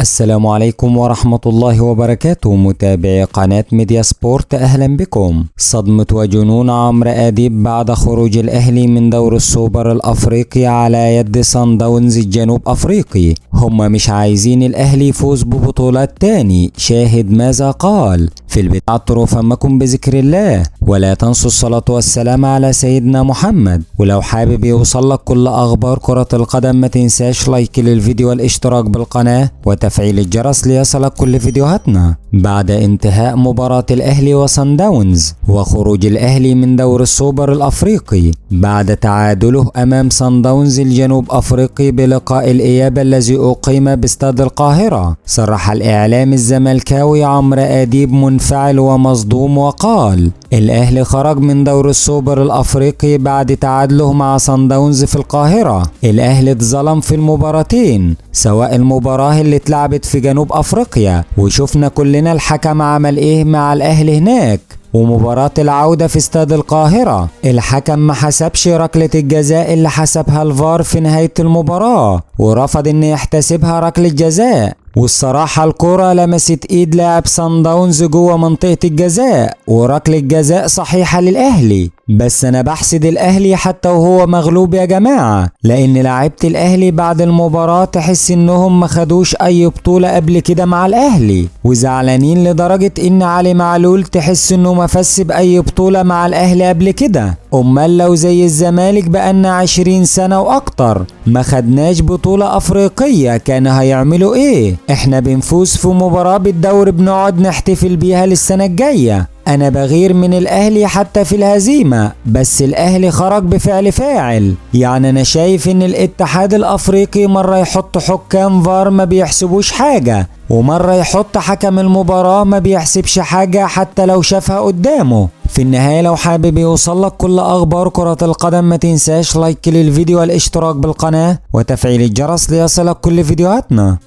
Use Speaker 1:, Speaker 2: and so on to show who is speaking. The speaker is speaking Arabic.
Speaker 1: السلام عليكم ورحمة الله وبركاته. متابعي قناة ميديا سبورت، أهلا بكم. صدمة وجنون عمرو أديب بعد خروج الأهلي من دور السوبر الأفريقي على يد صن داونز الجنوب أفريقي. هم مش عايزين الأهلي يفوز ببطولات تاني. شاهد ماذا قال. في البداية عطروا فمكم بذكر الله، ولا تنسوا الصلاة والسلام على سيدنا محمد. ولو حابب يوصلك كل أخبار كرة القدم ما تنساش لايك للفيديو والاشتراك بالقناة وتفعيل الجرس ليصلك كل فيديوهاتنا. بعد انتهاء مباراة الأهلي وصن داونز وخروج الأهلي من دور السوبر الأفريقي بعد تعادله أمام صن داونز الجنوب أفريقي بلقاء الإياب الذي أقيم باستاد القاهرة، صرح الإعلام الزملكاوي عمرو أديب منفعل ومصدوم وقال: الأهلي خرج من دور السوبر الأفريقي بعد تعادله مع صن داونز في القاهرة. الأهلي اتظلم في المباراتين، سواء المباراة اللي اتلعبت في جنوب أفريقيا وشفنا كلنا الحكم عمل إيه مع الأهلي هناك، ومباراة العودة في استاد القاهرة الحكم ما حسبش ركلة الجزاء اللي حسبها الفار في نهاية المباراة ورفض ان يحتسبها ركلة جزاء. والصراحة الكرة لمست ايد لاعب صن داونز جوه منطقة الجزاء وركلة جزاء صحيحة للأهلي. بس انا بحسد الأهلي حتى وهو مغلوب يا جماعة، لان لاعيبة الأهلي بعد المباراة تحس انهم ما خدوش اي بطولة قبل كده مع الأهلي، وزعلانين لدرجة ان علي معلول تحس انه ما فاز بأي بطولة مع الأهلي قبل كده. امال لو زي الزمالك بقالنا 20 سنة واكتر ما خدناش بطولة افريقية كان هيعملوا ايه؟ احنا بنفوز في مباراة بالدوري بنقعد نحتفل بيها للسنة الجاية. انا بغير من الاهلي حتى في الهزيمة، بس الاهلي خرج بفعل فاعل. يعني انا شايف ان الاتحاد الافريقي مرة يحط حكام فار ما بيحسبوش حاجة، ومرة يحط حكم المباراة ما بيحسبش حاجة حتى لو شافها قدامه. في النهاية لو حابب يوصلك كل أخبار كرة القدم ما تنساش لايك للفيديو والاشتراك بالقناة وتفعيل الجرس ليصلك كل فيديوهاتنا.